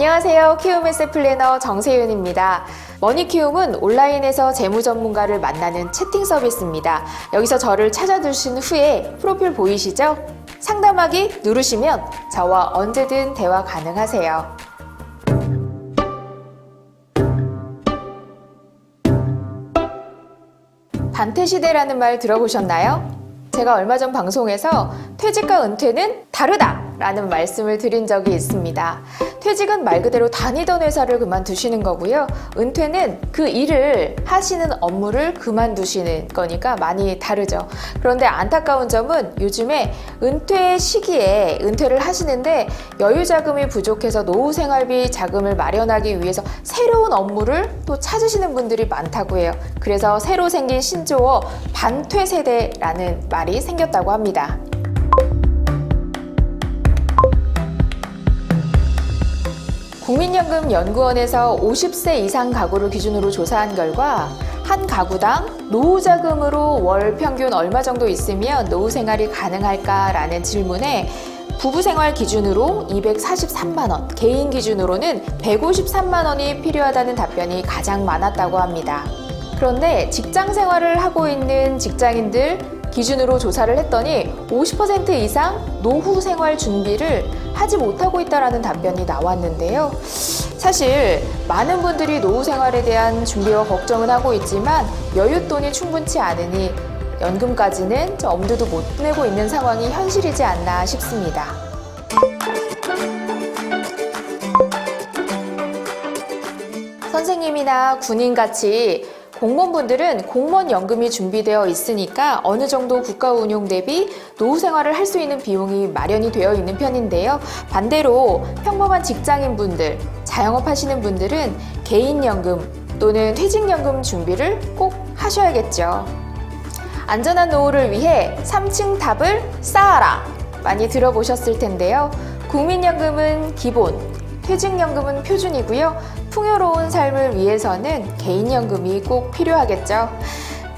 안녕하세요. 키움에셋 플래너 정세윤입니다. 머니키움은 온라인에서 재무 전문가를 만나는 채팅 서비스입니다. 여기서 저를 찾아두신 후에 프로필 보이시죠? 상담하기 누르시면 저와 언제든 대화 가능하세요. 반태시대라는 말 들어보셨나요? 제가 얼마 전 방송에서 퇴직과 은퇴는 다르다! 라는 말씀을 드린 적이 있습니다. 퇴직은 말 그대로 다니던 회사를 그만두시는 거고요. 은퇴는 그 일을 하시는 업무를 그만두시는 거니까 많이 다르죠. 그런데 안타까운 점은 요즘에 은퇴 시기에 은퇴를 하시는데 여유 자금이 부족해서 노후 생활비 자금을 마련하기 위해서 새로운 업무를 또 찾으시는 분들이 많다고 해요. 그래서 새로 생긴 신조어 반퇴 세대라는 말이 생겼다고 합니다. 국민연금연구원에서 50세 이상 가구를 기준으로 조사한 결과 한 가구당 노후 자금으로 월 평균 얼마 정도 있으면 노후 생활이 가능할까라는 질문에 부부 생활 기준으로 243만 원, 개인 기준으로는 153만 원이 필요하다는 답변이 가장 많았다고 합니다. 그런데 직장 생활을 하고 있는 직장인들 기준으로 조사를 했더니 50% 이상 노후 생활 준비를 하지 못하고 있다는 답변이 나왔는데요. 사실 많은 분들이 노후 생활에 대한 준비와 걱정은 하고 있지만 여윳돈이 충분치 않으니 연금까지는 엄두도 못 내고 있는 상황이 현실이지 않나 싶습니다. 선생님이나 군인같이 공무원분들은 공무원 연금이 준비되어 있으니까 어느 정도 국가 운용 대비 노후 생활을 할 수 있는 비용이 마련이 되어 있는 편인데요. 반대로 평범한 직장인분들, 자영업 하시는 분들은 개인연금 또는 퇴직연금 준비를 꼭 하셔야겠죠. 안전한 노후를 위해 3층 탑을 쌓아라! 많이 들어보셨을 텐데요. 국민연금은 기본, 퇴직연금은 표준이고요. 풍요로운 삶을 위해서는 개인연금이 꼭 필요하겠죠.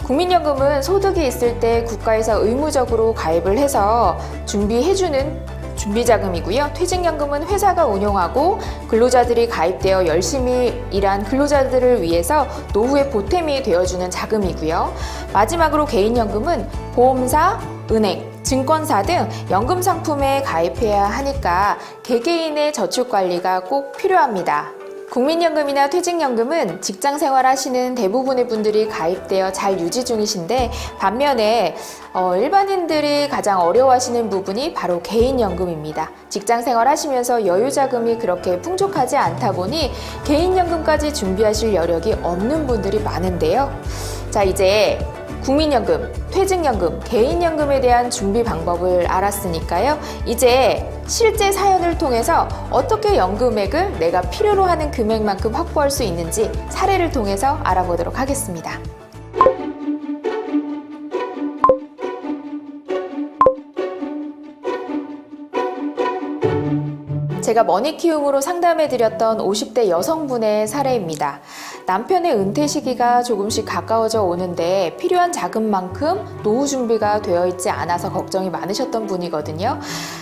국민연금은 소득이 있을 때 국가에서 의무적으로 가입을 해서 준비해주는 준비자금이고요. 퇴직연금은 회사가 운용하고 근로자들이 가입되어 열심히 일한 근로자들을 위해서 노후의 보탬이 되어주는 자금이고요. 마지막으로 개인연금은 보험사, 은행, 증권사 등 연금 상품에 가입해야 하니까 개개인의 저축 관리가 꼭 필요합니다. 국민연금이나 퇴직연금은 직장 생활 하시는 대부분의 분들이 가입되어 잘 유지 중이신데 반면에 일반인들이 가장 어려워하시는 부분이 바로 개인연금입니다. 직장 생활 하시면서 여유자금이 그렇게 풍족하지 않다 보니 개인연금까지 준비하실 여력이 없는 분들이 많은데요. 자, 이제 국민연금, 퇴직연금, 개인연금에 대한 준비 방법을 알았으니까요. 이제 실제 사연을 통해서 어떻게 연금액을 내가 필요로 하는 금액만큼 확보할 수 있는지 사례를 통해서 알아보도록 하겠습니다. 제가 머니키움으로 상담해드렸던 50대 여성분의 사례입니다. 남편의 은퇴 시기가 조금씩 가까워져 오는데 필요한 자금만큼 노후 준비가 되어 있지 않아서 걱정이 많으셨던 분이거든요.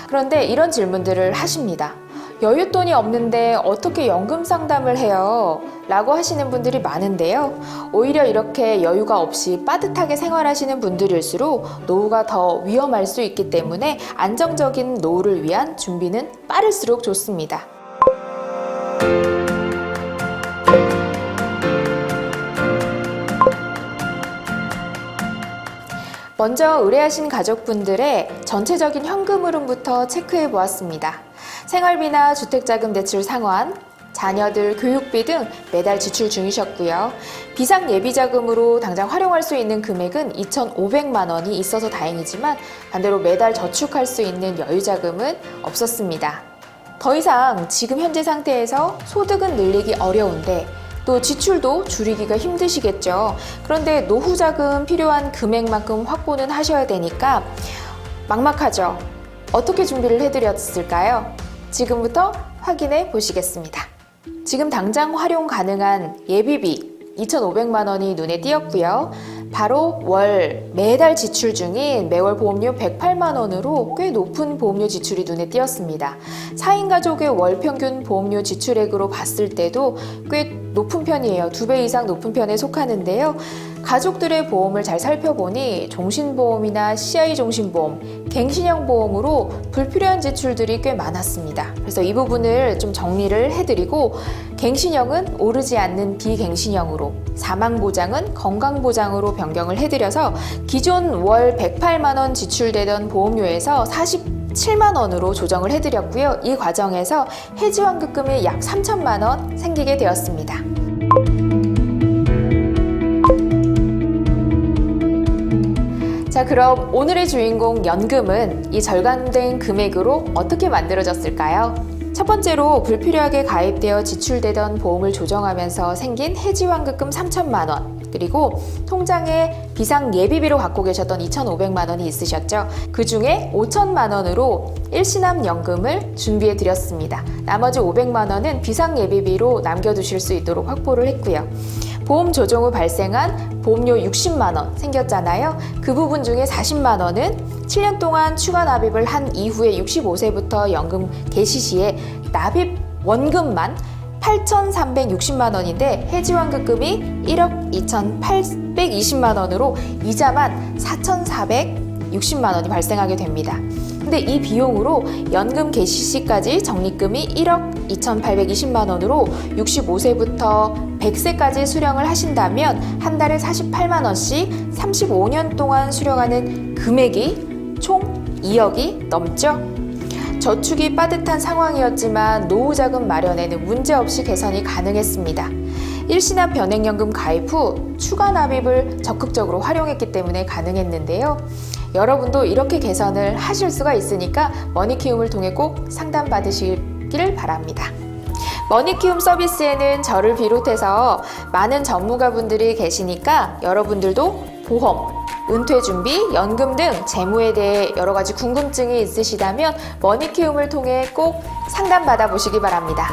그런데 이런 질문들을 하십니다. 여윳돈이 없는데 어떻게 연금 상담을 해요? 라고 하시는 분들이 많은데요. 오히려 이렇게 여유가 없이 빠듯하게 생활하시는 분들일수록 노후가 더 위험할 수 있기 때문에 안정적인 노후를 위한 준비는 빠를수록 좋습니다. 먼저 의뢰하신 가족분들의 전체적인 현금 흐름부터 체크해 보았습니다. 생활비나 주택자금 대출 상환, 자녀들 교육비 등 매달 지출 중이셨고요. 비상예비자금으로 당장 활용할 수 있는 금액은 2,500만 원이 있어서 다행이지만 반대로 매달 저축할 수 있는 여유자금은 없었습니다. 더 이상 지금 현재 상태에서 소득은 늘리기 어려운데 또 지출도 줄이기가 힘드시겠죠. 그런데 노후자금 필요한 금액만큼 확보는 하셔야 되니까 막막하죠. 어떻게 준비를 해드렸을까요? 지금부터 확인해 보시겠습니다. 지금 당장 활용 가능한 예비비 2,500만 원이 눈에 띄었고요. 바로 매달 지출 중인 매월 보험료 108만 원으로 꽤 높은 보험료 지출이 눈에 띄었습니다. 4인 가족의 월 평균 보험료 지출액으로 봤을 때도 꽤 높은 편이에요. 2배 이상 높은 편에 속하는데요. 가족들의 보험을 잘 살펴보니 종신보험이나 CI 종신보험, 갱신형 보험으로 불필요한 지출들이 꽤 많았습니다. 그래서 이 부분을 좀 정리를 해드리고 갱신형은 오르지 않는 비갱신형으로, 사망보장은 건강보장으로 변경을 해드려서 기존 월 108만 원 지출되던 보험료에서 47만 원으로 조정을 해드렸고요. 이 과정에서 해지환급금이 약 3천만 원 생기게 되었습니다. 자, 그럼 오늘의 주인공 연금은 이 절감된 금액으로 어떻게 만들어졌을까요? 첫 번째로 불필요하게 가입되어 지출되던 보험을 조정하면서 생긴 해지환급금 3천만 원, 그리고 통장에 비상 예비비로 갖고 계셨던 2,500만 원이 있으셨죠. 그 중에 5천만 원으로 일시납연금을 준비해 드렸습니다. 나머지 500만 원은 비상 예비비로 남겨두실 수 있도록 확보를 했고요. 보험 조정 후 발생한 보험료 60만 원 생겼잖아요. 그 부분 중에 40만 원은 7년 동안 추가 납입을 한 이후에 65세부터 연금 개시 시에 납입 원금만 8,360만 원인데 해지환급금이 1억 2,820만 원으로 이자만 4,460만 원이 발생하게 됩니다. 근데 이 비용으로 연금 개시 시까지 적립금이 1억 2,820만 원으로 65세부터 100세까지 수령을 하신다면 한 달에 48만 원씩 35년 동안 수령하는 금액이 총 2억이 넘죠. 저축이 빠듯한 상황이었지만 노후자금 마련에는 문제없이 개선이 가능했습니다. 일시납 변액연금 가입 후 추가 납입을 적극적으로 활용했기 때문에 가능했는데요. 여러분도 이렇게 개선을 하실 수가 있으니까 머니키움을 통해 꼭 상담받으시길 바랍니다. 머니키움 서비스에는 저를 비롯해서 많은 전문가분들이 계시니까 여러분들도 보험, 은퇴준비, 연금 등 재무에 대해 여러 가지 궁금증이 있으시다면 머니키움을 통해 꼭 상담받아 보시기 바랍니다.